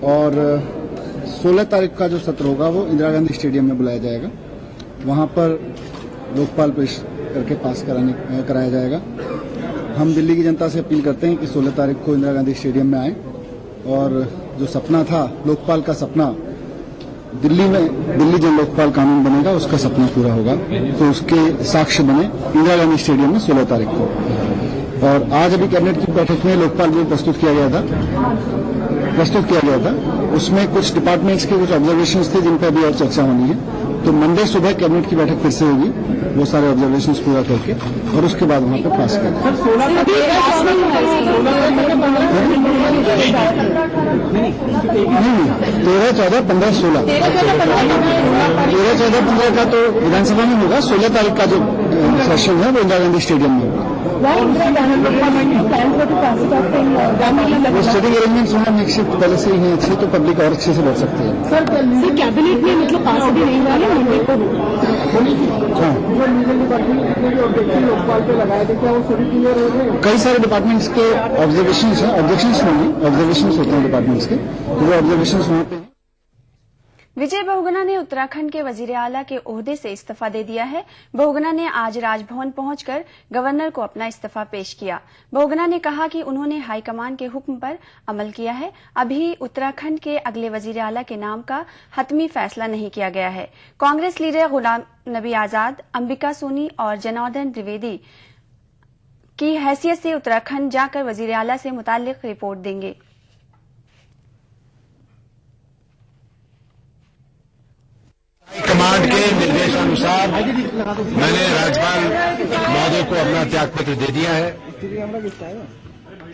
और 16 तारीख का जो सत्र होगा वो इंदिरा गांधी स्टेडियम में बुलाया जाएगा। वहां पर लोकपाल पेश करके पास कराया जाएगा। हम दिल्ली की जनता से अपील करते हैं कि 16 तारीख को इंदिरा गांधी स्टेडियम में आए और जो सपना था लोकपाल का सपना, दिल्ली में दिल्ली जन लोकपाल कानून बनेगा, उसका सपना पूरा होगा। तो उसके साक्ष्य बने इंदिरा गांधी स्टेडियम में 16 तारीख को। और आज अभी कैबिनेट की बैठक में लोकपाल बिल प्रस्तुत किया गया था। उसमें कुछ डिपार्टमेंट्स के कुछ ऑब्जर्वेशंस थे जिन पर अभी और चर्चा होनी है। तो मंडे सुबह कैबिनेट की बैठक फिर से होगी, वो सारे ऑब्जर्वेशंस पूरा करके और उसके बाद वहां पर पास करेंगे। नहीं, 13, 14, 15, 16 13, 14, 15 का तो विधानसभा में होगा। 16 तारीख का जो सेशन है वो इंदिरा गांधी स्टेडियम में होगा। वो स्टडी अरेंजमेंट्स होना निश्चित पहले से ही है अच्छी, तो पब्लिक और अच्छे से बैठ सकती है। सर कैबिनेट में मतलब पास भी नहीं हुआ है मंडे को। लोकपाल पे लगाए थे, क्या वो सभी क्लियर हो गए? कई सारे डिपार्टमेंट्स के ऑब्जर्वेशंस हैं, ऑब्जेक्शंस होते हैं डिपार्टमेंट्स के, तो वो ऑब्जर्वेशंस वहां पे। विजय बहुगुणा ने उत्तराखंड के वजीर आला के ओहदे से इस्तीफा दे दिया है। बहुगुणा ने आज राजभवन पहुंचकर गवर्नर को अपना इस्तीफा पेश किया। बहुगुणा ने कहा कि उन्होंने हाईकमान के हुक्म पर अमल किया है। अभी उत्तराखंड के अगले वजीर आला के नाम का हतमी फैसला नहीं किया गया है। कांग्रेस लीडर गुलाम नबी आजाद, अंबिका सोनी और जनार्दन द्विवेदी की हैसियत से उत्तराखंड जाकर वजीर आला से मुताल्लिक रिपोर्ट देंगे। कमांड के निर्देशानुसार मैंने राज्यपाल महोदय को अपना त्यागपत्र दे दिया है।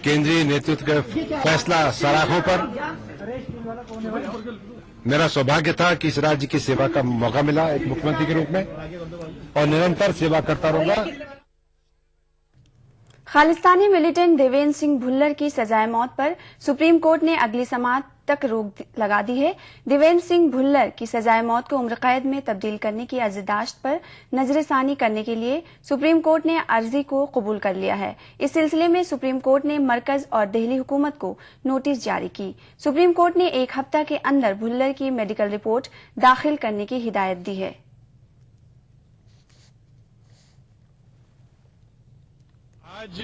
केंद्रीय नेतृत्व का फैसला सराखों पर मेरा सौभाग्य था कि इस राज्य की सेवा का मौका मिला एक मुख्यमंत्री के रूप में, और निरंतर सेवा करता रहूंगा। खालिस्तानी मिलिटेंट देवेंद्र सिंह भुल्लर की सजाए मौत पर सुप्रीम कोर्ट ने अगली समाअत तक रोक लगा दी है। देवेंद्र सिंह भुल्लर की सजाए मौत को उम्र कैद में तब्दील करने की अर्जदाश्त पर नजरसानी करने के लिए सुप्रीम कोर्ट ने अर्जी को कबूल कर लिया है। इस सिलसिले में सुप्रीम कोर्ट ने मरकज और दिल्ली हुकूमत को नोटिस जारी की। सुप्रीम कोर्ट ने 1 हफ्ता के अंदर भुल्लर की मेडिकल रिपोर्ट दाखिल करने की हिदायत दी है। आज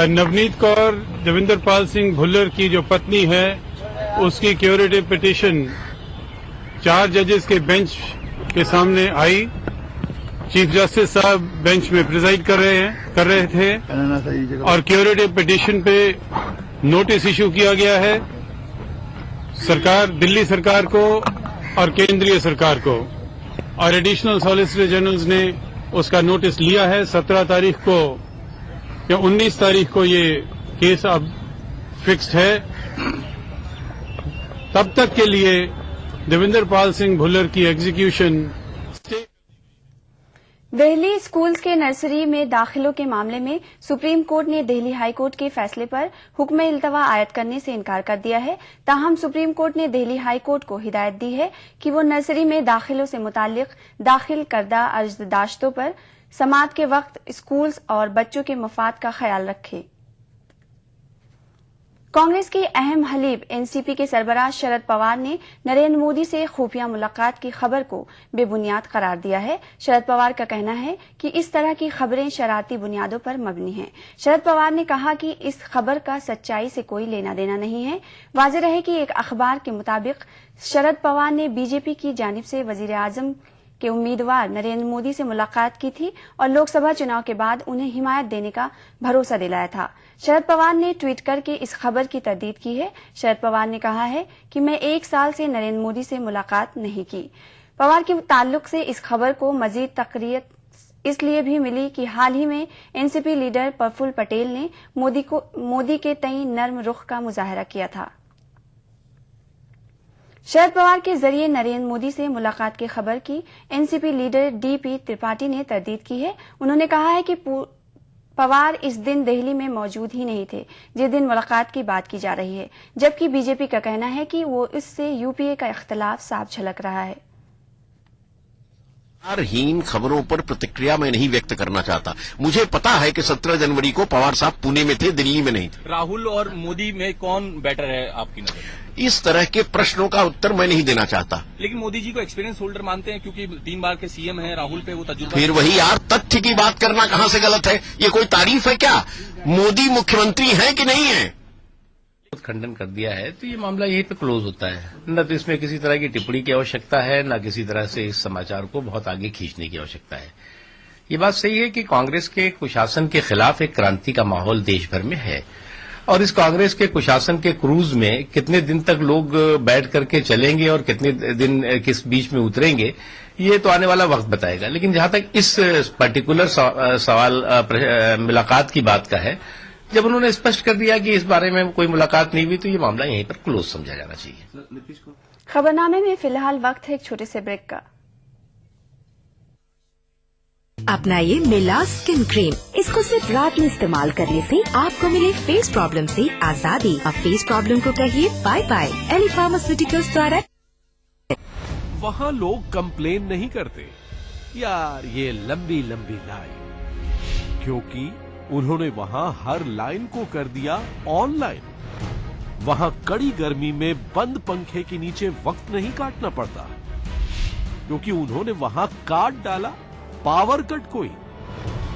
नवनीत कौर देवेंद्र पाल सिंह भुल्लर की जो पत्नी है उसकी क्यूरेटिव पिटीशन 4 जजेस के बेंच के सामने आई। चीफ जस्टिस साहब बेंच में प्रिजाइड कर रहे थे और क्यूरेटिव पिटीशन पे नोटिस इशू किया गया है दिल्ली सरकार को और केंद्रीय सरकार को, और एडिशनल सॉलिसिटर जनरल ने उसका नोटिस लिया है। 17 तारीख को या 19 तारीख को ये केस अब फिक्स्ड है। तब तक के लिए देवेंद्र पाल सिंह भुल्लर की एग्जीक्यूशन। दिल्ली स्कूल्स के नर्सरी में दाखिलों के मामले में सुप्रीम कोर्ट ने दिल्ली हाई कोर्ट के फैसले पर हुक्म इल्तवा आयद करने से इनकार कर दिया है। ताहम सुप्रीम कोर्ट ने दिल्ली हाई कोर्ट को हिदायत दी है कि वो नर्सरी में दाखिलों से मुताल्लिक दाखिल करदा अर्जदाश्तों पर समाअत के वक्त स्कूल्स और बच्चों के मफाद का ख्याल रखे। कांग्रेस के अहम हलीफ एनसीपी के सरबराह शरद पवार ने नरेंद्र मोदी से खुफिया मुलाकात की खबर को बेबुनियाद करार दिया है। शरद पवार का कहना है कि इस तरह की खबरें शरारती बुनियादों पर मबनी हैं। शरद पवार ने कहा कि इस खबर का सच्चाई से कोई लेना देना नहीं है। वाज़ेह रहे कि एक अखबार के मुताबिक शरद पवार ने बीजेपी की जानिब से वजीर आजम के उम्मीदवार नरेंद्र मोदी से मुलाकात की थी और लोकसभा चुनाव के बाद उन्हें हिमायत देने का भरोसा दिलाया था। शरद पवार ने ट्वीट करके इस खबर की तरदीद की है। शरद पवार ने कहा है कि मैं 1 साल से नरेंद्र मोदी से मुलाकात नहीं की। पवार के ताल्लुक से इस खबर को मजीद तक़रियत इसलिए भी मिली कि हाल ही में एनसीपी लीडर प्रफुल्ल पटेल ने मोदी के तई नर्म रुख का मुजाहरा किया था। शरद पवार के जरिए नरेंद्र मोदी से मुलाकात की खबर की एनसीपी लीडर डीपी त्रिपाठी ने तरदीद की है। उन्होंने कहा है कि पवार इस दिन दिल्ली में मौजूद ही नहीं थे जिस दिन मुलाकात की बात की जा रही है, जबकि बीजेपी का कहना है कि वो इससे यूपीए का इख्तिलाफ साफ झलक रहा है। हीन खबरों पर प्रतिक्रिया मैं नहीं व्यक्त करना चाहता। मुझे पता है कि 17 जनवरी को पवार साहब पुणे में थे, दिल्ली में नहीं थे। राहुल और मोदी में कौन बेटर है आपकी नजर में? इस तरह के प्रश्नों का उत्तर मैं नहीं देना चाहता। लेकिन मोदी जी को एक्सपीरियंस होल्डर मानते हैं क्योंकि 3 बार के सीएम हैं, राहुल पे वो तजुर्बा। फिर वही यार, तथ्य की बात करना कहाँ से गलत है? ये कोई तारीफ है क्या? मोदी मुख्यमंत्री है कि नहीं है? खंडन कर दिया है तो ये मामला यहीं पे क्लोज होता है। न तो इसमें किसी तरह की टिप्पणी की आवश्यकता है, न किसी तरह से इस समाचार को बहुत आगे खींचने की आवश्यकता है। ये बात सही है कि कांग्रेस के कुशासन के खिलाफ एक क्रांति का माहौल देश भर में है, और इस कांग्रेस के कुशासन के क्रूज में कितने दिन तक लोग बैठ करके चलेंगे और कितने दिन किस बीच में उतरेंगे, ये तो आने वाला वक्त बताएगा। लेकिन जहां तक इस पर्टिकुलर सवाल मुलाकात की बात का है, जब उन्होंने स्पष्ट कर दिया कि इस बारे में कोई मुलाकात नहीं हुई, तो ये मामला यहीं पर क्लोज समझा जाना चाहिए। खबरनामे में फिलहाल वक्त है एक छोटे से ब्रेक का। अपनाइए मिला स्किन क्रीम। इसको सिर्फ रात में इस्तेमाल करने से आपको मिले फेस प्रॉब्लम से आजादी। अब फेस प्रॉब्लम को कहिए बाय बाय। एली फार्मास्यूटिकल्स द्वारा। वहाँ लोग कंप्लेन नहीं करते, यार ये लंबी लंबी लाइन, क्योंकि उन्होंने वहाँ हर लाइन को कर दिया ऑनलाइन। वहाँ कड़ी गर्मी में बंद पंखे के नीचे वक्त नहीं काटना पड़ता, क्योंकि उन्होंने वहाँ काट डाला पावर कट कोई।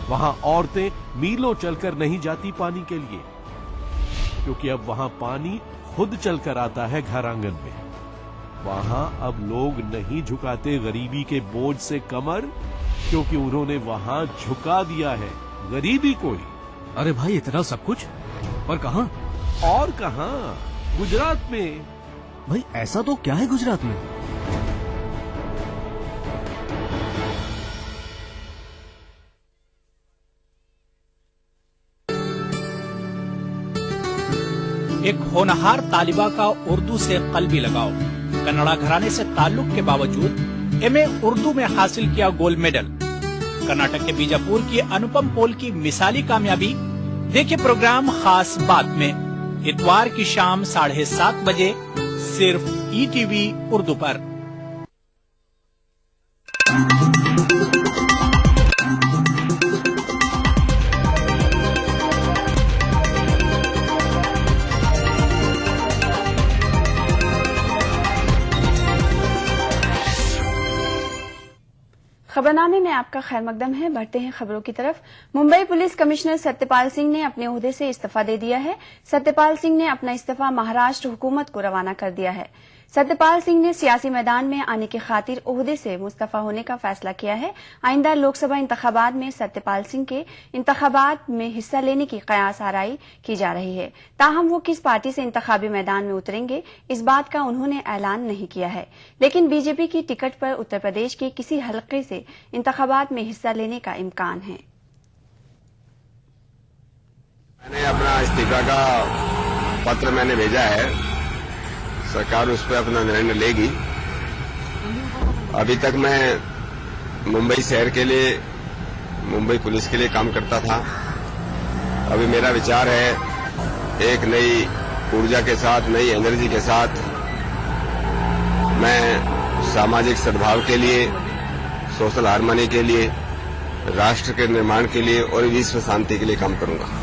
वहाँ औरतें मीलों चलकर नहीं जाती पानी के लिए, क्योंकि अब वहाँ पानी खुद चलकर आता है घर आंगन में। वहाँ अब लोग नहीं झुकाते गरीबी के बोझ से कमर, क्योंकि उन्होंने वहाँ झुका दिया है गरीबी कोई। अरे भाई इतना सब कुछ, पर कहां? और कहां? गुजरात में। भाई ऐसा तो क्या है गुजरात में? एक होनहार तालिबा का उर्दू से कल्बी लगाव। कन्नड़ा घराने से ताल्लुक के बावजूद एमए उर्दू में हासिल किया गोल्ड मेडल। कर्नाटक के बीजापुर की अनुपम पोल की मिसाली कामयाबी देखिए प्रोग्राम खास बात में, इतवार की शाम 7:30 बजे सिर्फ ईटीवी उर्दू पर। खबरनामे में आपका खैर मकदम है। बढ़ते हैं खबरों की तरफ। मुंबई पुलिस कमिश्नर सत्यपाल सिंह ने अपने ओहदे से इस्तीफा दे दिया है। सत्यपाल सिंह ने अपना इस्तीफा महाराष्ट्र हुकूमत को रवाना कर दिया है। सत्यपाल सिंह ने सियासी मैदान में आने की खातिर ओहदे से मुस्तफा होने का फैसला किया है। आइंदा लोकसभा इंतखाबात में सत्यपाल सिंह के इंतखाबात में हिस्सा लेने की कयास आराई की जा रही है। ताहम वो किस पार्टी से इंतखाबी मैदान में उतरेंगे, इस बात का उन्होंने ऐलान नहीं किया है। लेकिन बीजेपी की टिकट पर उत्तर प्रदेश के किसी हलके से इंतखाबात में हिस्सा लेने का इम्कान है। मैंने अपना इस्तीफा का पत्र मैंने भेजा है, सरकार उस पर अपना निर्णय लेगी। अभी तक मैं मुंबई शहर के लिए, मुंबई पुलिस के लिए काम करता था। अभी मेरा विचार है एक नई ऊर्जा के साथ, नई एनर्जी के साथ मैं सामाजिक सद्भाव के लिए, सोशल हार्मनी के लिए, राष्ट्र के निर्माण के लिए और विश्व शांति के लिए काम करूंगा।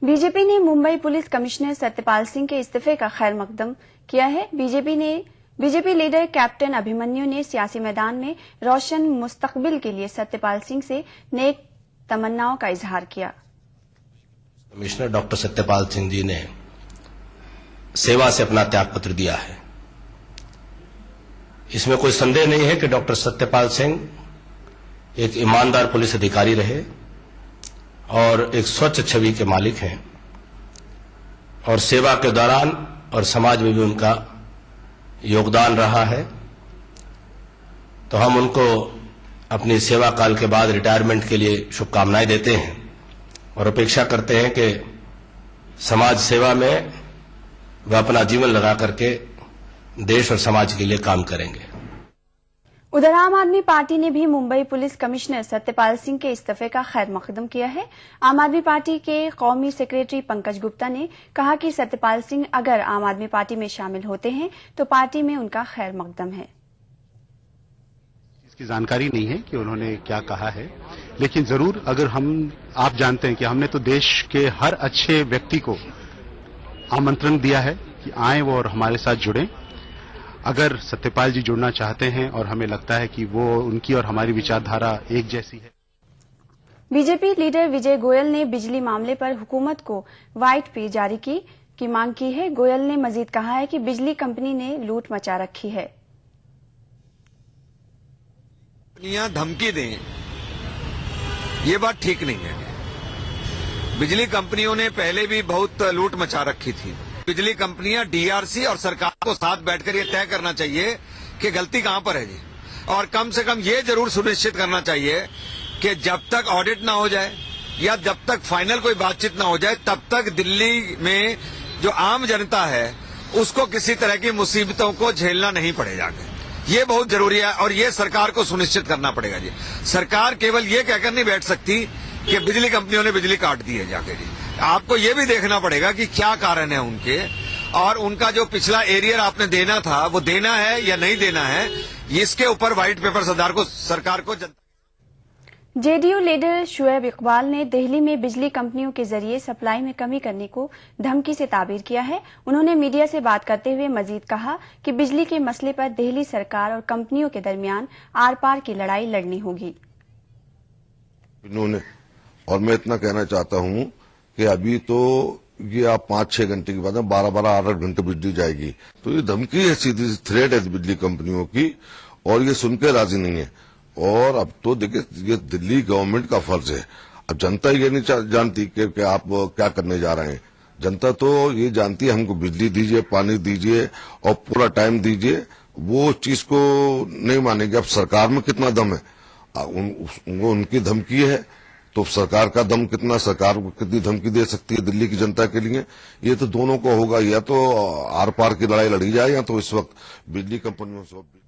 बीजेपी ने मुंबई पुलिस कमिश्नर सत्यपाल सिंह के इस्तीफे का खैर मकदम किया है। बीजेपी लीडर कैप्टन अभिमन्यु ने सियासी मैदान में रोशन मुस्तकबिल के लिए सत्यपाल सिंह से नेक तमन्नाओं का इजहार किया। कमिश्नर डॉक्टर सत्यपाल सिंह जी ने सेवा से अपना त्यागपत्र दिया है। इसमें कोई संदेह नहीं है कि डॉक्टर सत्यपाल सिंह एक ईमानदार पुलिस अधिकारी रहे और एक स्वच्छ छवि के मालिक हैं, और सेवा के दौरान और समाज में भी उनका योगदान रहा है। तो हम उनको अपनी सेवा काल के बाद रिटायरमेंट के लिए शुभकामनाएं देते हैं और अपेक्षा करते हैं कि समाज सेवा में वह अपना जीवन लगा करके देश और समाज के लिए काम करेंगे। उधर आम आदमी पार्टी ने भी मुंबई पुलिस कमिश्नर सत्यपाल सिंह के इस्तीफे का खैर मकदम किया है। आम आदमी पार्टी के कौमी सेक्रेटरी पंकज गुप्ता ने कहा कि सत्यपाल सिंह अगर आम आदमी पार्टी में शामिल होते हैं तो पार्टी में उनका खैर मकदम है। इसकी जानकारी नहीं है कि उन्होंने क्या कहा है, लेकिन जरूर अगर आप जानते हैं कि हमने तो देश के हर अच्छे व्यक्ति को आमंत्रण दिया है कि आए वो और हमारे साथ जुड़ें। अगर सत्यपाल जी जुड़ना चाहते हैं और हमें लगता है कि वो उनकी और हमारी विचारधारा एक जैसी है। बीजेपी लीडर विजय गोयल ने बिजली मामले पर हुकूमत को व्हाइट पेपर जारी की मांग की है। गोयल ने मजीद कहा है कि बिजली कंपनी ने लूट मचा रखी है। धमकी दें, ये बात ठीक नहीं है। बिजली कंपनियों ने पहले भी बहुत लूट मचा रखी थी। बिजली कंपनियां डीआरसी और सरकार को साथ बैठकर ये तय करना चाहिए कि गलती कहां पर है जी, और कम से कम ये जरूर सुनिश्चित करना चाहिए कि जब तक ऑडिट ना हो जाए या जब तक फाइनल कोई बातचीत ना हो जाए, तब तक दिल्ली में जो आम जनता है उसको किसी तरह की मुसीबतों को झेलना नहीं पड़ेगा। ये बहुत जरूरी है और ये सरकार को सुनिश्चित करना पड़ेगा जी। सरकार केवल ये कहकर नहीं बैठ सकती कि बिजली कंपनियों ने बिजली काट दी है जाके जी। आपको ये भी देखना पड़ेगा कि क्या कारण है उनके, और उनका जो पिछला एरियर आपने देना था वो देना है या नहीं देना है, इसके ऊपर व्हाइट पेपर सरकार को जेडीयू लीडर शुएब इकबाल ने दिल्ली में बिजली कंपनियों के जरिए सप्लाई में कमी करने को धमकी से ताबीर किया है। उन्होंने मीडिया से बात करते हुए मजीद कहा कि बिजली के मसले पर दिल्ली सरकार और कंपनियों के दरमियान आर पार की लड़ाई लड़नी होगी। इन्होंने, और मैं इतना कहना चाहता हूं कि अभी तो ये आप 5-6 घंटे के बाद 12-12, 8 घंटे बिजली जाएगी, तो ये धमकी है, सीधी थ्रेट है बिजली कंपनियों की, और ये सुन के राजी नहीं है। और अब तो देखिए, ये दिल्ली गवर्नमेंट का फर्ज है। अब जनता ये नहीं जानती कि आप क्या करने जा रहे हैं। जनता तो ये जानती है हमको बिजली दीजिए, पानी दीजिए और पूरा टाइम दीजिए। वो चीज को नहीं मानेंगे। अब सरकार में कितना दम है, उनकी धमकी है, तो सरकार का दम कितना, सरकार को कितनी धमकी दे सकती है दिल्ली की जनता के लिए, ये तो दोनों को होगा। या तो आर पार की लड़ाई लड़ी जाए, या तो इस वक्त बिजली कंपनियों से।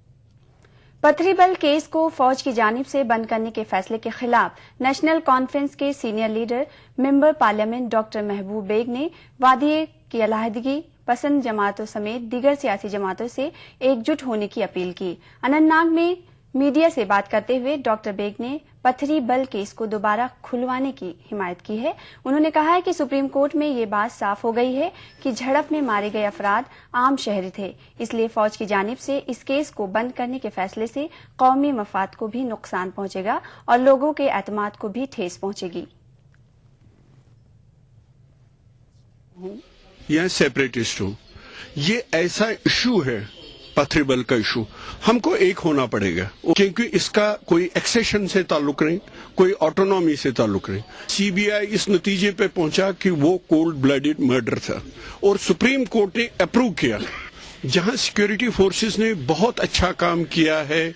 पथरीबल केस को फौज की जानिब से बंद करने के फैसले के खिलाफ नेशनल कॉन्फ्रेंस के senior leader member parliament doctor महबूब बेग ने वादी की अलहदगी पसंद जमातों समेत दीगर सियासी जमातों से एकजुट होने की अपील की। अनंतनाग में मीडिया से बात करते हुए डॉक्टर बेग ने पथरी बल केस को दोबारा खुलवाने की हिमायत की है। उन्होंने कहा है कि सुप्रीम कोर्ट में ये बात साफ हो गई है कि झड़प में मारे गए अफराद आम शहरी थे, इसलिए फौज की जानिब से इस केस को बंद करने के फैसले से कौमी मफाद को भी नुकसान पहुंचेगा और लोगों के एतमाद को भी ठेस पहुंचेगी। यह सेपरेटिस्ट हूं, ये ऐसा इशू है, पथरीबल का इशू, हमको एक होना पड़ेगा, क्योंकि इसका कोई एक्सेशन से ताल्लुक नहीं, कोई ऑटोनॉमी से ताल्लुक नहीं। सीबीआई इस नतीजे पे पहुंचा कि वो कोल्ड ब्लडेड मर्डर था, और सुप्रीम कोर्ट ने अप्रूव किया। जहां सिक्योरिटी फोर्सेस ने बहुत अच्छा काम किया है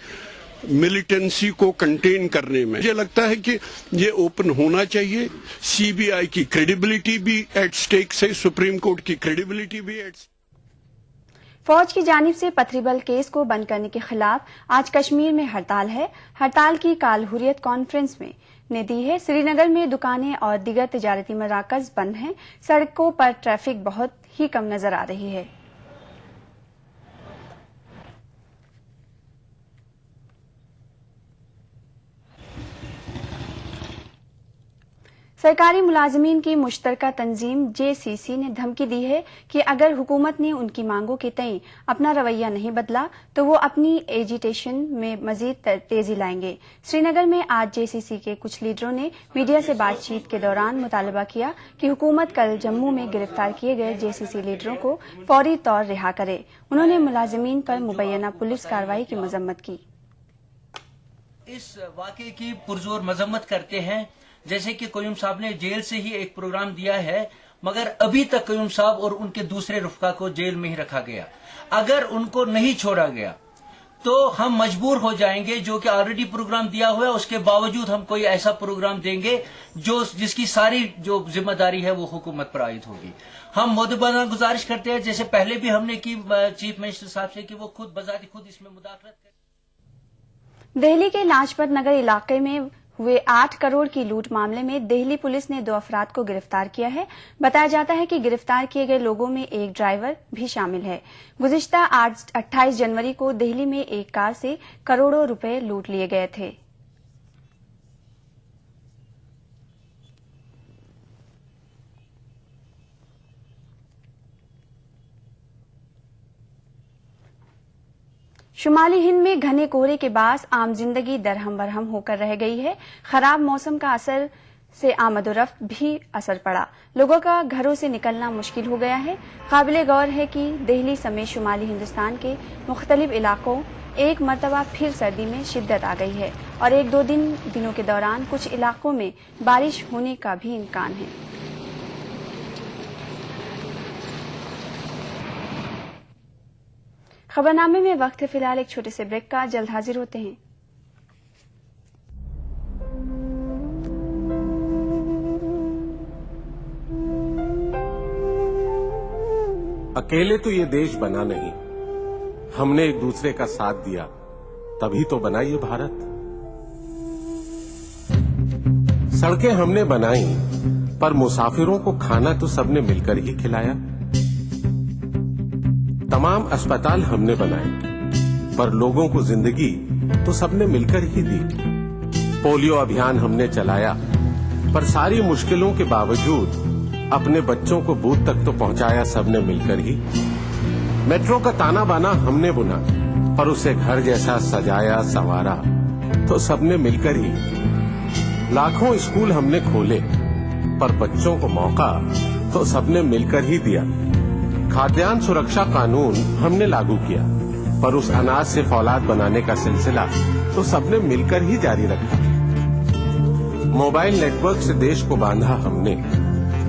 मिलिटेंसी को कंटेन करने में, मुझे लगता है कि ये ओपन होना चाहिए। सीबीआई की क्रेडिबिलिटी भी एट स्टेक है, सुप्रीम कोर्ट की क्रेडिबिलिटी भी एट। फौज की जानिब से पथरीबल केस को बंद करने के खिलाफ आज कश्मीर में हड़ताल है। हड़ताल की काल हुर्रियत कॉन्फ्रेंस में ने दी है। श्रीनगर में दुकानें और दीगर तिजारती मराकज बंद हैं। सड़कों पर ट्रैफिक बहुत ही कम नजर आ रही है। सरकारी मुलाजमीन की मुश्तरका तंजीम जेसीसी ने धमकी दी है कि अगर हुकूमत ने उनकी मांगों के तय अपना रवैया नहीं बदला तो वो अपनी एजिटेशन में मजीद तेजी लाएंगे। श्रीनगर में आज जेसीसी के कुछ लीडरों ने मीडिया से बातचीत के दौरान मुतालबा किया कि हुकूमत कल जम्मू में गिरफ्तार किए गए जेसीसी लीडरों को फौरी तौर रिहा करे। उन्होंने मुलाजमीन पर मुबैना पुलिस कार्रवाई की मजम्मत की। इस वाकये की पुरजोर मजम्मत करते हैं, जैसे कि कयूम साहब ने जेल से ही एक प्रोग्राम दिया है, मगर अभी तक कयूम साहब और उनके दूसरे रुफका को जेल में ही रखा गया। अगर उनको नहीं छोड़ा गया तो हम मजबूर हो जाएंगे, जो कि ऑलरेडी प्रोग्राम दिया हुआ है उसके बावजूद हम कोई ऐसा प्रोग्राम देंगे जिसकी सारी जो जिम्मेदारी है वो हुकूमत पर आयद होगी। हम मुदब्बराना गुजारिश करते हैं, जैसे पहले भी हमने की चीफ मिनिस्टर साहब से, कि वो खुद बजाती खुद इसमें मुदाखलत करें। दिल्ली के लाजपत नगर इलाके में हुए 8 करोड़ की लूट मामले में दिल्ली पुलिस ने 2 अफराद को गिरफ्तार किया है। बताया जाता है कि गिरफ्तार किए गए लोगों में एक ड्राइवर भी शामिल है। गुज़िश्ता 28 जनवरी को दिल्ली में एक कार से करोड़ों रुपए लूट लिए गए थे। शुमाली हिंद में घने कोहरे के बाद आम जिंदगी दरहम बरहम होकर रह गई है। खराब मौसम का असर से आमदोरफ्त भी असर पड़ा। लोगों का घरों से निकलना मुश्किल हो गया है। काबिले गौर है कि दिल्ली समेत शुमाली हिंदुस्तान के मुख्तलिफ इलाकों एक मरतबा फिर सर्दी में शिद्दत आ गई है और 1-2 दिनों के दौरान कुछ इलाकों में बारिश होने का भी इम्कान है। खबरनामे में वक्त है फिलहाल एक छोटे से ब्रेक का। जल्द हाजिर होते हैं। अकेले तो ये देश बना नहीं, हमने एक दूसरे का साथ दिया, तभी तो बना ये भारत। सड़कें हमने बनाई, पर मुसाफिरों को खाना तो सबने मिलकर ही खिलाया। तमाम अस्पताल हमने बनाए, पर लोगों को जिंदगी तो सबने मिलकर ही दी। पोलियो अभियान हमने चलाया, पर सारी मुश्किलों के बावजूद अपने बच्चों को बूथ तक तो पहुंचाया सबने मिलकर ही। मेट्रो का ताना बाना हमने बुना, पर उसे घर जैसा सजाया संवारा तो सबने मिलकर ही। लाखों स्कूल हमने खोले, पर बच्चों को मौका तो सबने मिलकर ही दिया। खाद्यान्न सुरक्षा कानून हमने लागू किया, पर उस अनाज से फौलाद बनाने का सिलसिला तो सबने मिलकर ही जारी रखा। मोबाइल नेटवर्क से देश को बांधा हमने,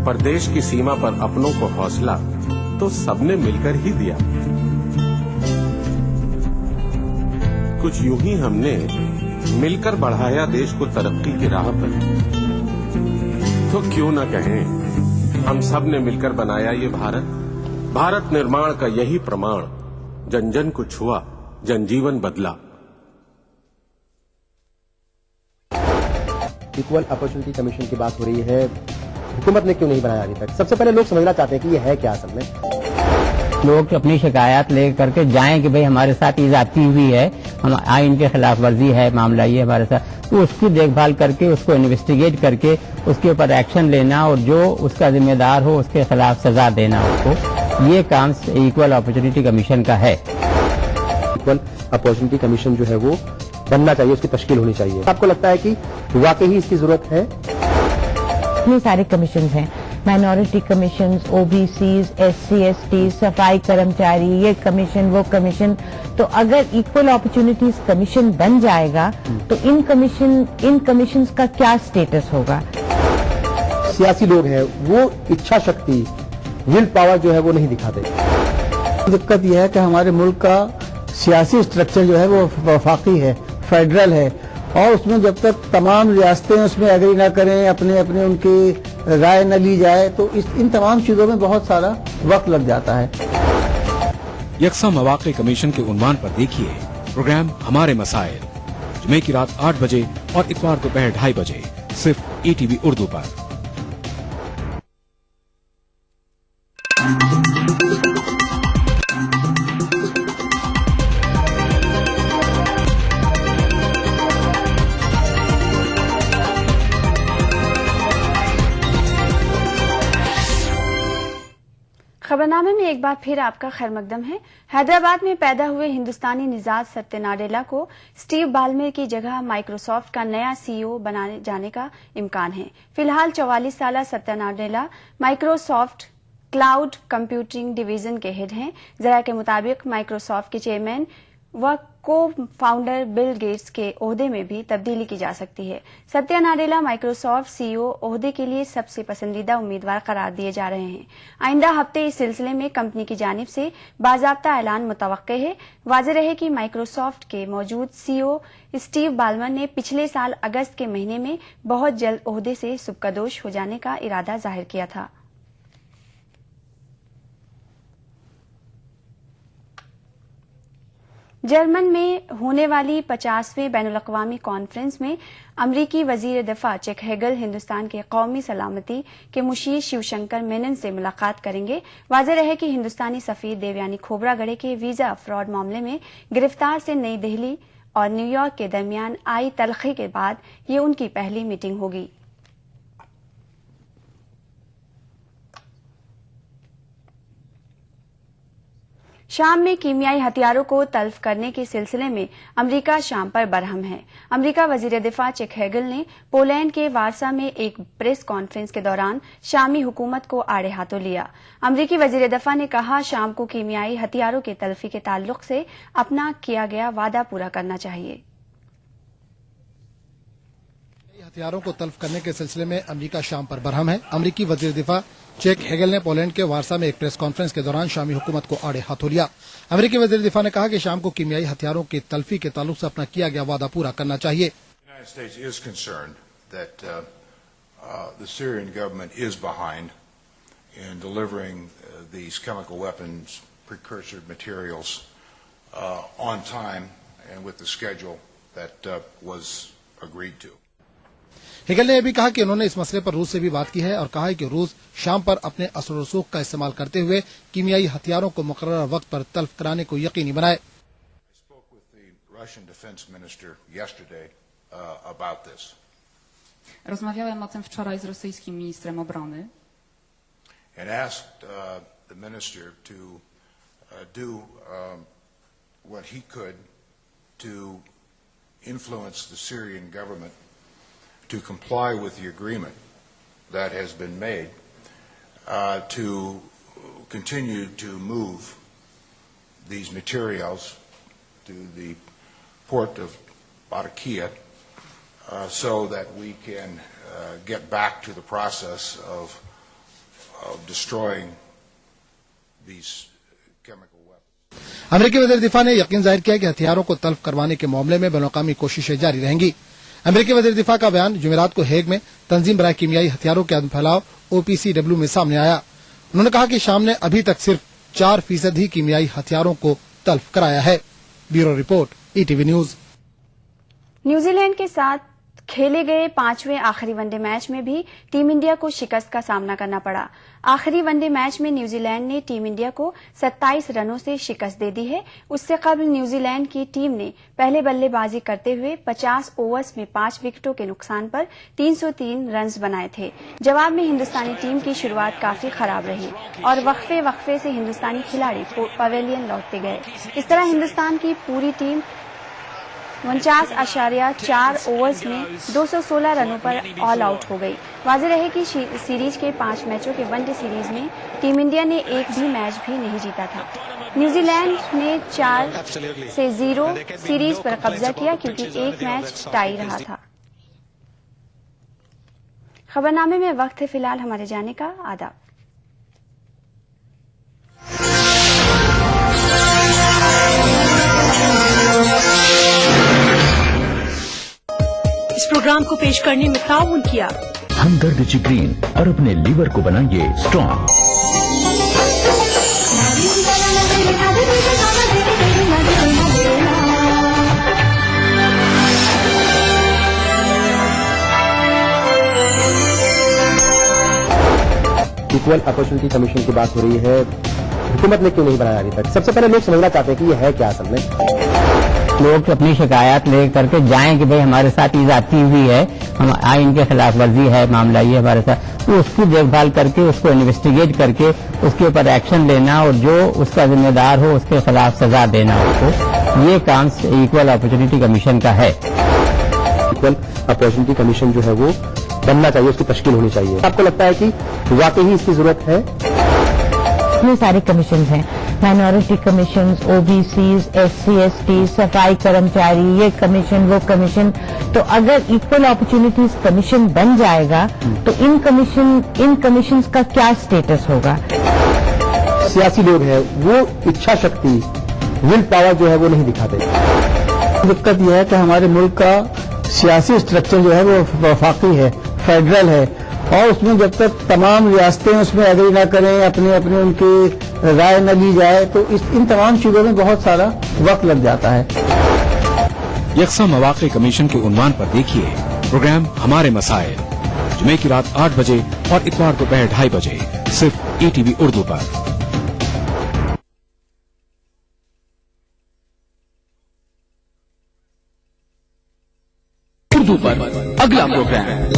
पर देश की सीमा पर अपनों को हौसला तो सबने मिलकर ही दिया। कुछ यूं ही हमने मिलकर बढ़ाया देश को तरक्की की राह पर। तो क्यों न कहें, हम सब ने मिलकर बनाया ये भारत। भारत निर्माण का यही प्रमाण, जन जन को छुआ, जनजीवन बदला। इक्वल अपॉर्चुनिटी कमीशन की बात हो रही है, हुकूमत ने क्यों नहीं बनाया अभी तक? सबसे पहले लोग समझना चाहते हैं कि ये है क्या असल में। लोग अपनी शिकायत लेकर करके जाएं कि भाई हमारे साथ ये जाती हुई है, हम आइन के खिलाफ वर्जी है, मामला ये हमारे साथ, तो उसकी देखभाल करके उसको इन्वेस्टिगेट करके उसके ऊपर एक्शन लेना और जो उसका जिम्मेदार हो उसके खिलाफ सजा देना उसको, ये काम इक्वल अपॉर्चुनिटी कमीशन का है। इक्वल अपॉर्चुनिटी कमीशन जो है वो बनना चाहिए, उसकी तश्कील होनी चाहिए। आपको लगता है कि वाकई ही इसकी जरूरत है? इतने सारे कमीशन हैं, minority commission, OBCs, SC, ST, सफाई कर्मचारी, ये कमीशन वो कमीशन। तो अगर इक्वल अपॉर्चुनिटीज कमीशन बन जाएगा तो इन कमीशन का क्या स्टेटस होगा? सियासी लोग हैं, वो इच्छा शक्ति, विल पावर जो है वो नहीं दिखाते। दिक्कत यह है कि हमारे मुल्क का सियासी स्ट्रक्चर जो है वो वफाकी है, फेडरल है, और उसमें जब तक तमाम रियासतें उसमें एग्री ना करें, अपने अपने उनकी राय न ली जाए, तो इन तमाम चीजों में बहुत सारा वक्त लग जाता है। यकसा मौक़े कमीशन के उन्वान पर देखिए प्रोग्राम हमारे मसाइल, जुमे की रात 8 बजे और इतवार दोपहर 2:30 बजे, सिर्फ ETV उर्दू पर। खबरनामे में एक बार फिर आपका खैर मकदम है। हैदराबाद में पैदा हुए हिंदुस्तानी निजात सत्य नाडेला को स्टीव बाल्मेर की जगह माइक्रोसॉफ्ट का नया CEO बनाने जाने का इम्कान है। फिलहाल 44 साला सत्य Nadella Microsoft cloud computing division के हेड हैं। जरा के मुताबिक माइक्रोसॉफ्ट के चेयरमैन व को फाउंडर बिल गेट्स के ओहदे में भी तब्दीली की जा सकती है। सत्या नाडेला माइक्रोसॉफ्ट CEO ओहदे के लिए सबसे पसंदीदा उम्मीदवार करार दिए जा रहे हैं। आइंदा हफ्ते इस सिलसिले में कंपनी की जानिब से बाज़ाब्ता ऐलान मुतवक्के है। वाज़ेह रहे कि माइक्रोसॉफ्ट के मौजूद CEO स्टीव बाल्मर ने पिछले साल अगस्त के महीने में बहुत जल्द ओहदे से सुबकदोश हो जाने का इरादा जाहिर किया था। जर्मन में होने वाली 50वें बैनुल-अक़वामी कॉन्फ्रेंस में अमरीकी वजीर दिफा चक हेगल हिंदुस्तान के कौमी सलामती के मुशीर शिवशंकर मेनन से मुलाकात करेंगे। वाज़ेह रहे कि हिंदुस्तानी सफीर देवयानी खोबरागड़े के वीजा फ्रॉड मामले में गिरफ्तार से नई दिल्ली और न्यूयॉर्क के दरमियान आई तलखी के बाद ये उनकी पहली मीटिंग होगी। शाम में कीमियाई हथियारों को तल्फ करने के सिलसिले में अमेरिका शाम पर बरहम है। अमेरिका वजीर दिफा चक हेगल ने पोलैंड के वारसा में एक प्रेस कॉन्फ्रेंस के दौरान शामी हुकूमत को आड़े हाथों लिया। अमेरिकी वजीर दिफा ने कहा, शाम को कीमियाई हथियारों के तल्फी के ताल्लुक से अपना किया गया वादा पूरा करना चाहिए। हथियारों को तल्फ करने के सिलसिले में अमेरिका शाम पर बरहम है। अमेरिकी वजीर दिफा चेक हेगल ने पोलैंड के वारसा में एक प्रेस कॉन्फ्रेंस के दौरान शामी हुकूमत को आड़े हाथों लिया। अमेरिकी वजीर दिफा ने कहा कि शाम को कीमियाई हथियारों की तल्फी के ताल्लुक से अपना किया गया वादा पूरा करना चाहिए। हेगल ने यह भी कहा कि उन्होंने इस मसले पर रूस से भी बात की है और कहा है कि रूस शाम पर अपने असर रसूख का इस्तेमाल करते हुए कीमियाई हथियारों को मुकर्रर वक्त पर तल्फ कराने को यकीनी बनाए। Rozmawiałem o tym wczoraj z rosyjskim ministrem obrony. And asked the minister to do what he could to influence the Syrian government to comply with the agreement that has been made to continue to move these materials to the port of Latakia so that we can get back to the process of destroying these chemical weapons. अमेरिकी वज़ीर दिफा ने यकीन जाहिर किया कि हथियारों को तल्फ करवाने के मामले में बैनुल-अक़वामी कोशिशें जारी रहेंगी। अमेरिकी वज़ीर दिफा का बयान जुमेरात को हेग में तंजीम बराए कीमियाई हथियारों के अदम फैलाव OPCW में सामने आया। उन्होंने कहा कि शाम ने अभी तक सिर्फ 4% ही कीमियाई हथियारों को तल्फ कराया है। Bureau report, ETV news. New Zealand के साथ खेले गए 5वें आखिरी वनडे मैच में भी टीम इंडिया को शिकस्त का सामना करना पड़ा। आखिरी वनडे मैच में न्यूजीलैंड ने टीम इंडिया को 27 रनों से शिकस्त दे दी है। उससे कबल न्यूजीलैंड की टीम ने पहले बल्लेबाजी करते हुए 50 ओवर्स में 5 विकेटों के नुकसान पर 303 रन्स बनाए थे। जवाब में हिंदुस्तानी टीम की शुरुआत काफी खराब रही और वक्फे से हिंदुस्तानी खिलाड़ी पवेलियन लौटते गए। इस तरह हिंदुस्तान की पूरी टीम 49.4 ओवर्स में 216 रनों पर ऑल आउट हो गई। वाज़ेह रहे कि सीरीज के 5 मैचों के वनडे सीरीज में टीम इंडिया ने एक भी मैच भी नहीं जीता था। न्यूजीलैंड ने 4-0 सीरीज पर कब्जा किया क्योंकि एक मैच टाई रहा था। खबरनामे में वक्त है फिलहाल हमारे जाने का। आदाब। इस प्रोग्राम को पेश करने में ताउन किया हमदर्द जिग्रीन और अपने लीवर को बनाइए स्ट्रॉन्ग। इक्वल अपॉर्चुनिटी कमीशन की बात हो रही है, हुकूमत ने क्यों नहीं बनाया अभी तक? सबसे पहले लोग समझना चाहते हैं कि ये है क्या असल में। लोग अपनी शिकायत ले करके जाएं कि भाई हमारे साथ ये जाती हुई है, हम आइन के खिलाफ वर्जी है, मामला ये हमारे साथ, तो उसकी देखभाल करके उसको इन्वेस्टिगेट करके उसके ऊपर एक्शन लेना और जो उसका जिम्मेदार हो उसके खिलाफ सजा देना उसको, ये काम इक्वल अपॉर्चुनिटी कमीशन का है। इक्वल अपॉर्चुनिटी कमीशन जो है वो बनना चाहिए, उसकी तश्कील होनी चाहिए। आपको लगता है कि वाकई ही इसकी जरूरत है? इतने सारे कमीशन हैं, minority commission, OBCs, SC ST, सफाई कर्मचारी, ये कमीशन वो कमीशन, तो अगर इक्वल अपॉर्चुनिटीज कमीशन बन जाएगा तो इन कमीशन का क्या स्टेटस होगा? सियासी लोग हैं वो इच्छा शक्ति, विल पावर जो है वो नहीं दिखाते। दिक्कत यह है कि हमारे मुल्क का सियासी स्ट्रक्चर जो है वो वफाकी है, फेडरल है और उसमें जब तक तमाम रियासतें उसमें एग्री न करें, अपने अपने उनकी राय न ली जाए, तो इन तमाम चीजों में बहुत सारा वक्त लग जाता है। यकसा मौक़े कमीशन के उन्वान पर देखिए प्रोग्राम हमारे मसाइल, जुमे की रात 8 बजे और इतवार दोपहर 2:30 बजे सिर्फ ETV उर्दू पर। उर्दू पर अगला प्रोग्राम।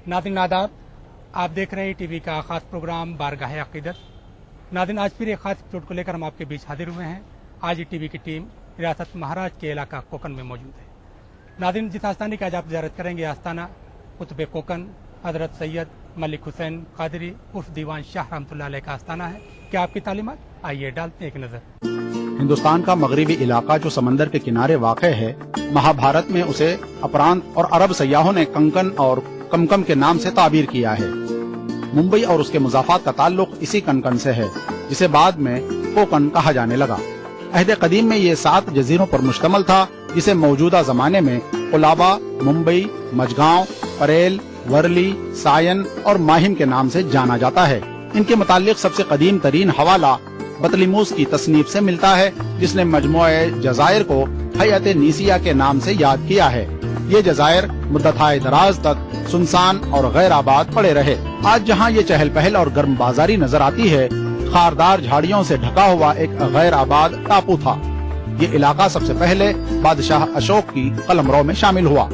नाज़रीन आदाब, आप देख रहे हैं टीवी का खास प्रोग्राम बारगाह अक़ीदत। नाज़रीन, आज फिर एक खास एपिसोड को लेकर हम आपके बीच हाजिर हुए हैं। आज टीवी की टीम रियासत महाराष्ट्र के इलाका कोकन में मौजूद है। नाज़रीन, जिस आस्थाने की आज आप ज़ियारत करेंगे, आस्थाना कुतुब कोकन हजरत सैयद मलिक हुसैन कादरी उर्फ दीवान शाह रहमतुल्लाह अलैह का आस्थाना है। क्या आपकी तालीमात? आइए डालते हैं एक नजर। हिंदुस्तान का मगरबी इलाका जो समंदर के किनारे वाक़ है, महाभारत में उसे अपरांत और अरब सयाहों ने कंकन और कमकम के नाम से ताबीर किया है। मुंबई और उसके मुजाफात का ताल्लुक इसी कनकन से है, जिसे बाद में कोकन कहा जाने लगा। अहद कदीम में ये 7 जजीरों पर मुश्तमल था, जिसे मौजूदा जमाने में कुलाबा, मुंबई, मझगांव, परेल, वर्ली, सायन और माहिम के नाम से जाना जाता है। इनके मुतालिक सबसे कदीम तरीन हवाला बतलिमूस की तसनीफ से मिलता है, जिसने मजमुए जजायर को हयात नीसिया के नाम से याद किया है। ये जजायर मुद्दताए दराज तक सुनसान और गैर आबाद पड़े रहे। आज जहाँ ये चहल पहल और गर्म बाजारी नजर आती है, खारदार झाड़ियों से ढका हुआ एक गैर आबाद टापू था। ये इलाका सबसे पहले बादशाह अशोक की कलमरों में शामिल हुआ।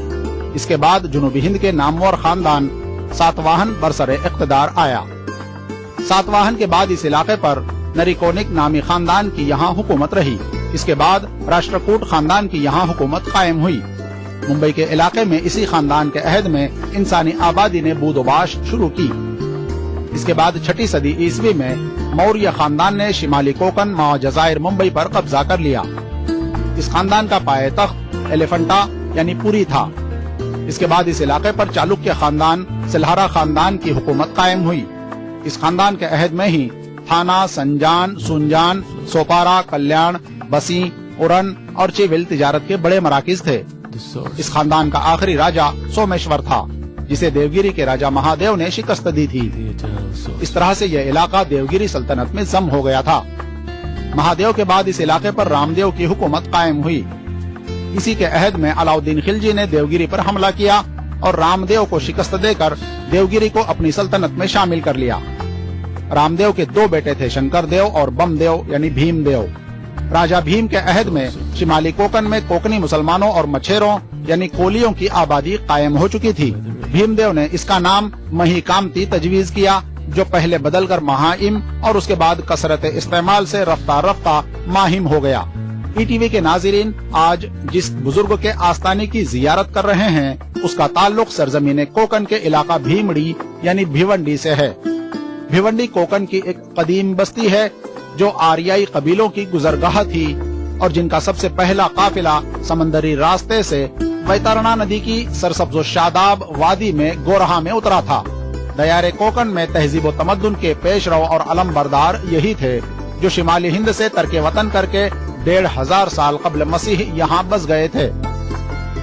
इसके बाद जुनूबी हिंद के नामवर खानदान सातवाहन बरसरे इख्तदार आया। सातवाहन के बाद इस इलाके पर नरिकोनिक नामी खानदान की यहाँ हुकूमत रही। इसके बाद राष्ट्रकूट खानदान की यहाँ हुकूमत कायम हुई। मुंबई के इलाके में इसी खानदान के अहद में इंसानी आबादी ने बूदोबाश शुरू की। इसके बाद 6ठी सदी ईस्वी में मौर्य खानदान ने शिमाली कोकन माओ जजायर मुंबई पर कब्जा कर लिया। इस खानदान का पायतख्त एलिफेंटा यानी पुरी था। इसके बाद इस इलाके पर चालुक्य खानदान सिलहारा खानदान की हुकूमत कायम हुई। इस खानदान के अहद में ही थाना, संजान, सुनजान, सोपारा, कल्याण, बसी, उरन और चिविल तिजारत के बड़े मराकिज थे। इस खानदान का आखिरी राजा सोमेश्वर था, जिसे देवगिरी के राजा महादेव ने शिकस्त दी थी। इस तरह से यह इलाका देवगिरी सल्तनत में जम हो गया था। महादेव के बाद इस इलाके पर रामदेव की हुकूमत कायम हुई। इसी के अहद में अलाउद्दीन खिलजी ने देवगिरी पर हमला किया और रामदेव को शिकस्त देकर देवगिरी को अपनी सल्तनत में शामिल कर लिया। रामदेव के 2 बेटे थे, शंकर देव और बमदेव यानी भीमदेव। राजा भीम के अहद में शिमाली कोकन में कोकनी मुसलमानों और मछेरों यानी कोलियों की आबादी कायम हो चुकी थी। भीमदेव ने इसका नाम महीकामती तजवीज किया, जो पहले बदलकर महाइम और उसके बाद कसरत इस्तेमाल से रफ्ता रफ्ता माहिम हो गया। ETV के नाज़रीन, आज जिस बुजुर्ग के आस्थाने की जियारत कर रहे हैं, उसका ताल्लुक सरजमीन कोकन के इलाका भीमड़ी यानी भिवंडी से है। भिवंडी कोकन की एक कदीम बस्ती है, जो आर्याई कबीलों की गुजरगाह थी और जिनका सबसे पहला काफिला समंदरी रास्ते से वैतरणा नदी की सरसब्ज़ो शादाब वादी में गोरहा में उतरा था। दयारे कोकन में तहजीब व तमद्दुन के पेशरो और अलमबरदार यही थे, जो शिमाली हिंद से तरके वतन करके 1500 साल कबल मसीह यहाँ बस गए थे।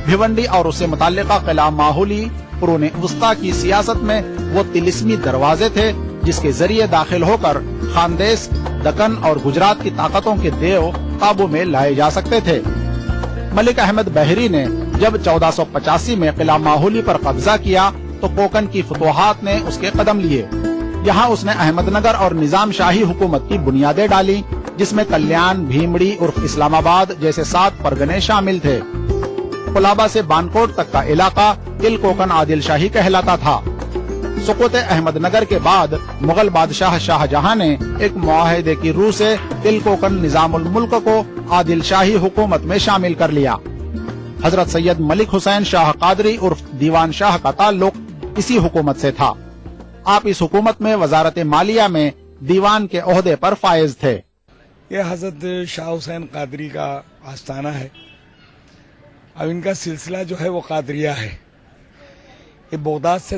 भिवंडी और उससे मुताल्लिका किला माहौली कुरून वस्ता की सियासत में वो तिलिस्मी दरवाजे थे, जिसके जरिए दाखिल होकर खानदेश, दक्कन और गुजरात की ताकतों के देव काबू में लाए जा सकते थे। मलिक अहमद बहरी ने जब 1485 में किला माहौली पर कब्जा किया, तो कोकन की फतुहात ने उसके कदम लिए। यहाँ उसने अहमदनगर और निजाम शाही हुकूमत की बुनियादें डाली, जिसमें कल्याण, भीमड़ी उर्फ इस्लामाबाद जैसे 7 परगने शामिल थे। कोलाबा से बानकोट तक का इलाका तिल कोकन आदिल शाही कहलाता था। सुकोते अहमदनगर के बाद मुगल बादशाह शाहजहां ने एक मुआहदे की रूह से तिल कोकन निजामुल मुल्क को आदिल शाही हुकूमत में शामिल कर लिया। हजरत सैयद मलिक हुसैन शाह कादरी उर्फ दीवान शाह का ताल्लुक इसी हुकूमत से था। आप इस हुकूमत में वजारत मालिया में दीवान के ओहदे पर फायज थे। ये हजरत शाह हुसैन कादरी का आस्थाना है। अब इनका सिलसिला जो है वो कादरिया है। ये बगदाद से